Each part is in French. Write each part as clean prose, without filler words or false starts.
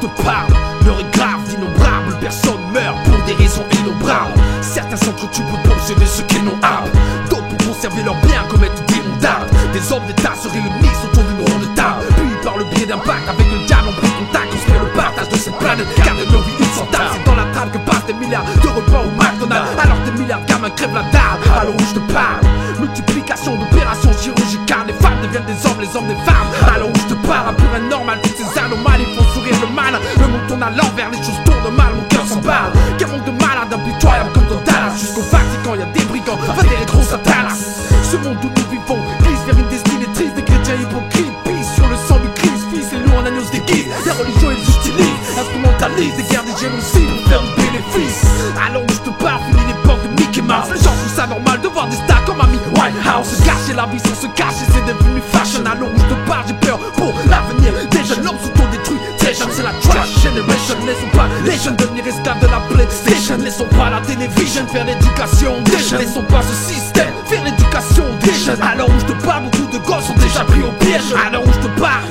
je te parle, l'heure est grave, d'innombrables personnes meurent pour des raisons innombrables. Certains s'entretuent pour posséder ce qu'ils n'ont âme, d'autres pour conserver leurs biens commettent des mondables. Des hommes d'État se réunissent autour d'une ronde table, puis par le biais d'un pacte avec le diable on prend contact, on se fait le partage de cette planète, car de nos vies instantanées. C'est dans la trame que passent des milliards de repas au McDonald's, alors des milliards de gamins crèvent la dalle. Alors où je te parle, multiplication d'opérations chirurgicales, les femmes deviennent des hommes des femmes. Alors où je te parle, un pur normal, toutes ces anomalies font sourire le mal. Le monde tourne à l'envers, les choses tournent mal, mon cœur s'emballe. Quel monde de malades, impitoyable comme dans Dallas. Jusqu'au Vatican, y'a des brigands, va des rétros à Dallas. Ce monde où nous vivons glisse vers une destinée triste, des chrétiens hypocrites pissent sur le sang du Christ. Fils et loup en agneaux déguisent, les religions ils utilisent, instrumentalisent des guerres, des génocides pour faire du bénéfice. Alors où je te parle, fini l'époque de Mickey Mouse. Les gens trouvent ça normal de voir des stars comme Amy Winehouse se gâcher la vie sans se cacher, c'est devenu fashion. Alors où je te parle, j'ai peur pour l'avenir des jeunes. L'homme s'auto-détruit, très jeune, c'est la trash generation. Laissons pas les jeunes devenir esclaves de la PlayStation. Laissons pas la télévision faire l'éducation des jeunes. Laissons pas ce système faire l'éducation des jeunes. Alors où je te parle, beaucoup de gosses sont déjà pris au piège. Alors où je te parle,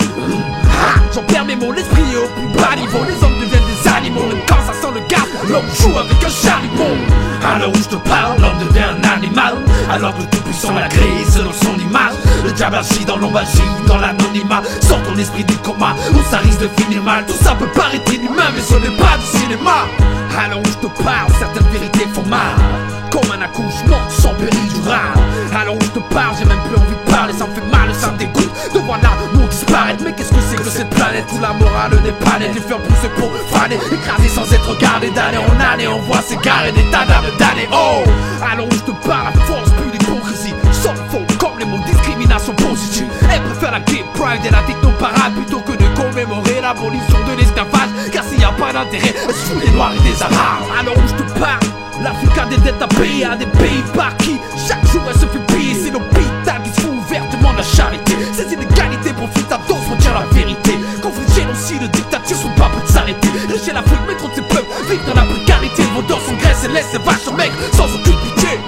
j'en perds mes mots, l'esprit est au plus bas niveau. Les hommes deviennent des animaux, même quand ça sent le gaz, l'homme joue avec un chariot. Alors où je te parle, l'homme devient un animal, alors que le tout-puissant l'a créé selon son image. Le diable agit dans l'ombre, agit dans l'anonymat. Sors ton esprit du coma, où ça risque de finir mal. Tout ça peut paraître inhumain, mais ce n'est pas du cinéma. Alors où je te parle, certaines vérités font mal, comme un accouchement sans péridurale. Alors où je te parle, j'ai même plus envie de parler, ça me fait mal, ça me dégoûte de voir l'amour disparaître. Mais qu'est-ce que c'est que cette planète où la morale n'est pas nette? Les fleurs poussent pour faner, écrasées sans être regardées d'année en année. On voit s'égarer des tas d'âmes d'années. Oh, alors où je te parle, la force pue l'hypocrisie sans faux comme les mots discrimination positive. Elle préfère la gay pride et la techno-parade plutôt que de commémorer l'abolition de l'esclavage, car s'il n'y a pas d'intérêt, elle se fout des noirs et des arabes. Alors où je te parle, l'Afrique a des dettes à payer à des pays par qui chaque jour elle se fait payer. C'est l'hôpital qui se fout ouvertement de la charité. Ces inégalités profitent à d'autres pour dire la vérité. Conflit, génocide, dictature sont pas prêts de s'arrêter. Riche l'Afrique, mais trop de ses peuples vivent dans la précarité. Vos dents s'engraissent et laissent ces vaches mecs sans aucune pitié.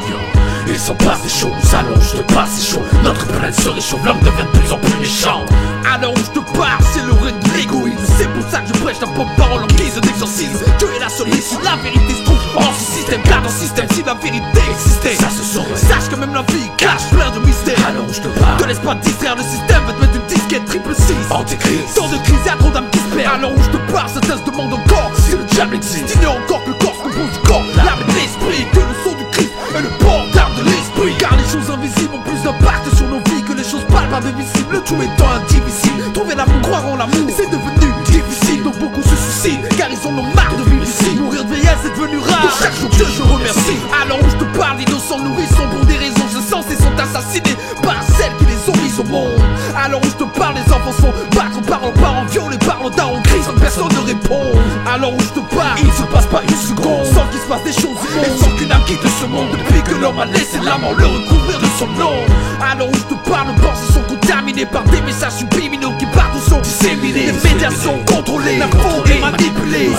Il s'en passe des choses, alors je te passe c'est chaud. Notre planète se réchauffe, l'homme devient de plus en plus méchant. Alors où je te parle, c'est le règne de l'égoïsme. C'est pour ça que je prêche la bonne parole en guise d'exorcisme. Dieu est la seule issue, la vérité se trouve en ce système. Garde un système si la vérité existait, ça se saurait. Sache que même la vie cache plein de mystères. Alors où je te parle, te laisse pas distraire, le système va te mettre une disquette triple 6. Antéchrist, temps de crise, y'a trop d'âmes qui se perdent. Alors où je te parle, certains se demandent encore si le diable existe. Ignore encore que le corps se compose du corps, l'âme et l'esprit, que le son du Christ est le port d'armes de l'esprit. Car les choses invisibles ont plus d'impact sur nos vies que les choses palpables et visibles. Le tout étant indivisible, trouver l'amour, croire en l'amour, c'est devenu difficile. Donc beaucoup se suicident, car ils en ont marre de vivre ici. Mourir de vieillesse est devenu rare, donc chaque jour Dieu je remercie. Alors où je te parle, d'innocents nourrissons pour des raisons insensées sont assassinés par celles qui les ont mis au monde. Alors où je te parle, les enfants se font battre par leurs parents, violés par leurs darons, crient sans que personne ne réponde. Alors où je te parle, il ne se passe pas une seconde sans qu'il se passe des choses immondes, et sans qu'une âme quitte ce monde. Depuis que l'homme a laissé la mort le recouvrir de son nom. Alors où je te parle, nos pensées sont contaminées par des messages subliminaux qui partout sont disséminés. Les médias sont contrôlés, l'info est manipulée,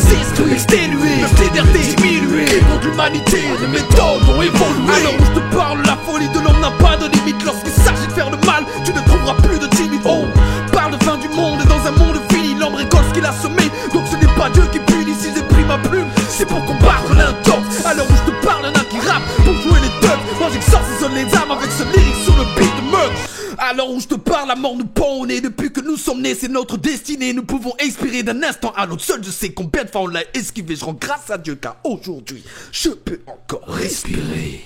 exténuée, notre liberté diminuée. Et contre l'humanité, les méthodes ont évolué. Alors où je te parle, la folie de l'homme n'a pas de limite. Lorsqu'il s'agit de faire le mal, tu ne trouveras plus de timide. On parle de fin du monde et dans un monde fini, l'homme récolte ce qu'il a semé. Donc ce n'est pas Dieu qui punit s'il pris ma plume, c'est pour combattre l'intox. Alors où je te parle, y'en a qui rappe pour jouer les thugs. Moi j'exorcise les âmes avec ce lyrique sur le beat de Mux. Alors où je te parle, la mort nous pend au nez. Depuis que nous sommes nés, c'est notre destinée. Nous pouvons expirer d'un instant à l'autre. Seul je sais combien de fois on l'a esquivé. Je rends grâce à Dieu car aujourd'hui, je peux encore respirer.